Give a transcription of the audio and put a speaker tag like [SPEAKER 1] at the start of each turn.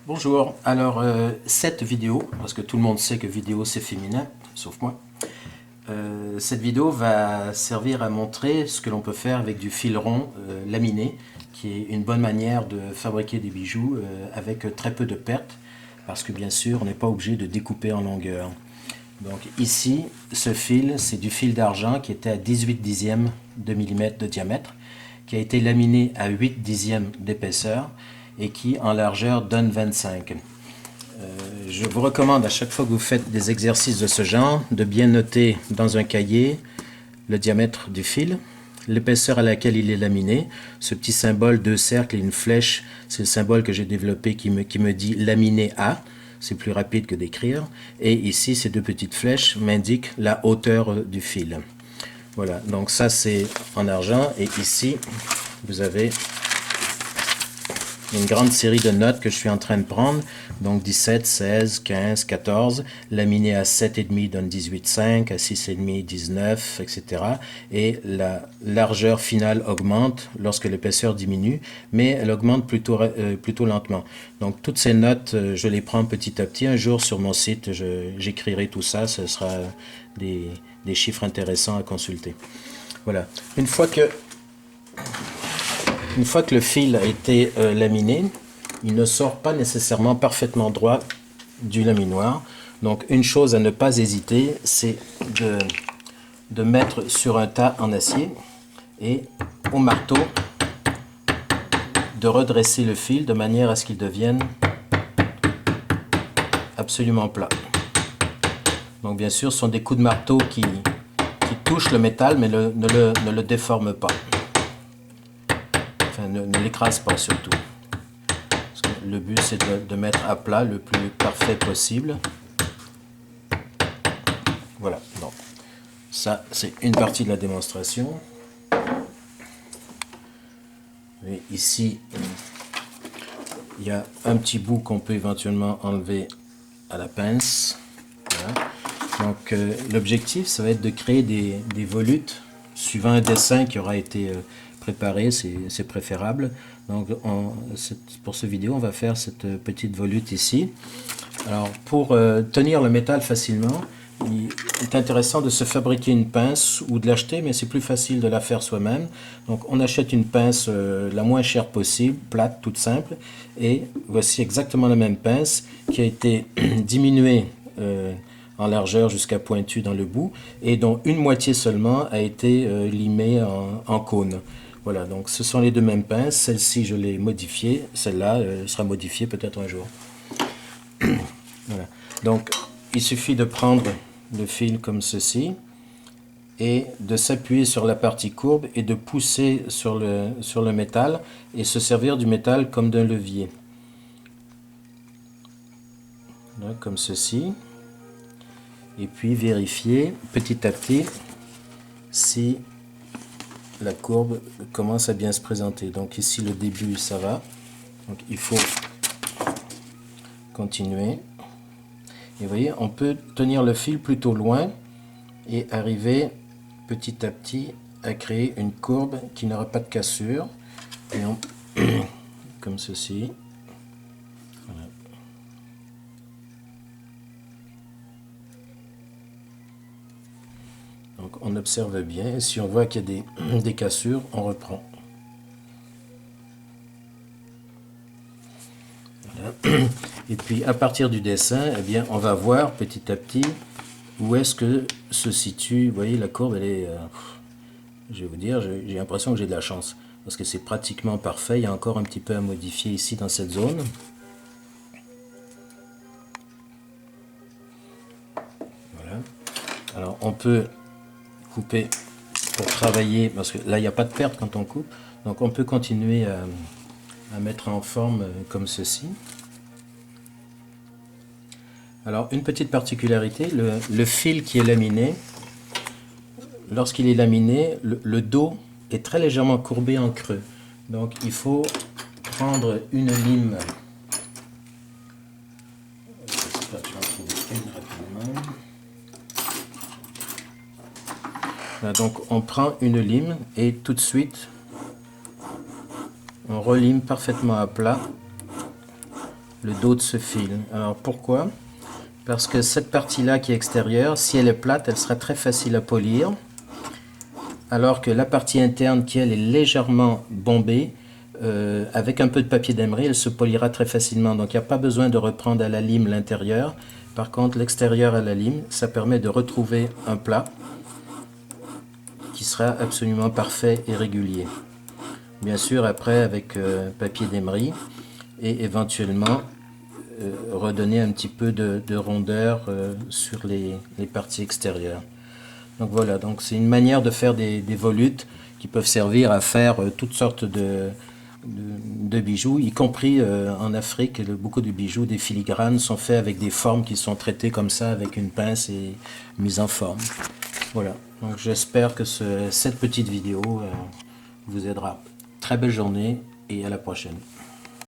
[SPEAKER 1] Bonjour, alors cette vidéo, parce que tout le monde sait que vidéo c'est féminin, sauf moi, cette vidéo va servir à montrer ce que l'on peut faire avec du fil rond laminé, qui est une bonne manière de fabriquer des bijoux avec très peu de pertes, parce que bien sûr on n'est pas obligé de découper en longueur. Donc ici, ce fil, c'est du fil d'argent qui était à 18 dixièmes de millimètre de diamètre, qui a été laminé à 8 dixièmes d'épaisseur et qui en largeur donne 25. Je vous recommande à chaque fois que vous faites des exercices de ce genre de bien noter dans un cahier le diamètre du fil, l'épaisseur à laquelle il est laminé, ce petit symbole de cercle et une flèche, c'est le symbole que j'ai développé qui me dit laminé à, c'est plus rapide que d'écrire, et ici ces deux petites flèches m'indiquent la hauteur du fil. Voilà, donc ça c'est en argent, et ici vous avez une grande série de notes que je suis en train de prendre, donc 17, 16, 15, 14, laminé à 7,5 donne 18,5, à 6,5, 19, etc. Et la largeur finale augmente lorsque l'épaisseur diminue, mais elle augmente plutôt lentement. Donc toutes ces notes, je les prends petit à petit. Un jour sur mon site, j'écrirai tout ça, ce sera des chiffres intéressants à consulter. Voilà. Une fois que le fil a été laminé, il ne sort pas nécessairement parfaitement droit du laminoir. Donc une chose à ne pas hésiter, c'est de mettre sur un tas en acier et au marteau de redresser le fil de manière à ce qu'il devienne absolument plat. Donc bien sûr, ce sont des coups de marteau qui touchent le métal mais ne le déforment pas. Enfin, ne l'écrase pas surtout. Parce que le but c'est de mettre à plat le plus parfait possible. Voilà, donc ça c'est une partie de la démonstration. Et ici, il y a un petit bout qu'on peut éventuellement enlever à la pince. Voilà. Donc l'objectif ça va être de créer des volutes suivant un dessin qui aura été préparé, c'est préférable. Donc pour cette vidéo on va faire cette petite volute ici. Alors pour tenir le métal facilement, il est intéressant de se fabriquer une pince ou de l'acheter, mais c'est plus facile de la faire soi-même. Donc on achète une pince la moins chère possible, plate, toute simple, et voici exactement la même pince qui a été diminuée en largeur jusqu'à pointu dans le bout, et dont une moitié seulement a été limée en cône. Voilà, donc ce sont les deux mêmes pinces. Celle-ci, je l'ai modifiée. Celle-là sera modifiée peut-être un jour. Voilà. Donc, il suffit de prendre le fil comme ceci et de s'appuyer sur la partie courbe et de pousser sur le métal et se servir du métal comme d'un levier. Là, comme ceci. Et puis vérifier petit à petit si la courbe commence à bien se présenter. Donc ici le début ça va, donc il faut continuer. Et vous voyez, on peut tenir le fil plutôt loin et arriver petit à petit à créer une courbe qui n'aura pas de cassure. Et on, comme ceci. Voilà. Donc on observe bien, et si on voit qu'il y a des cassures, on reprend. Voilà. Et puis à partir du dessin, eh bien, on va voir petit à petit où est-ce que se situe. Vous voyez, la courbe, elle est, je vais vous dire, j'ai l'impression que j'ai de la chance, parce que c'est pratiquement parfait. Il y a encore un petit peu à modifier ici dans cette zone. Voilà. Alors on peut couper pour travailler, parce que là il n'y a pas de perte quand on coupe, donc on peut continuer à mettre en forme comme ceci. Alors une petite particularité, le fil qui est laminé, lorsqu'il est laminé, le dos est très légèrement courbé en creux, donc il faut prendre une lime. J'espère que je vais en trouver une rapidement. Voilà, donc on prend une lime et tout de suite on relime parfaitement à plat le dos de ce fil. Alors pourquoi? Parce que cette partie-là qui est extérieure, si elle est plate, elle sera très facile à polir. Alors que la partie interne qui elle est légèrement bombée, avec un peu de papier d'emery, elle se polira très facilement. Donc il n'y a pas besoin de reprendre à la lime l'intérieur. Par contre, l'extérieur à la lime, ça permet de retrouver un plat qui sera absolument parfait et régulier. Bien sûr, après avec papier d'emery et éventuellement redonner un petit peu de rondeur sur les parties extérieures. Donc voilà, donc c'est une manière de faire des volutes qui peuvent servir à faire toutes sortes de bijoux, y compris en Afrique, beaucoup de bijoux, des filigranes sont faits avec des formes qui sont traitées comme ça avec une pince et mises en forme. Voilà, donc j'espère que cette petite vidéo vous aidera. Très belle journée et à la prochaine.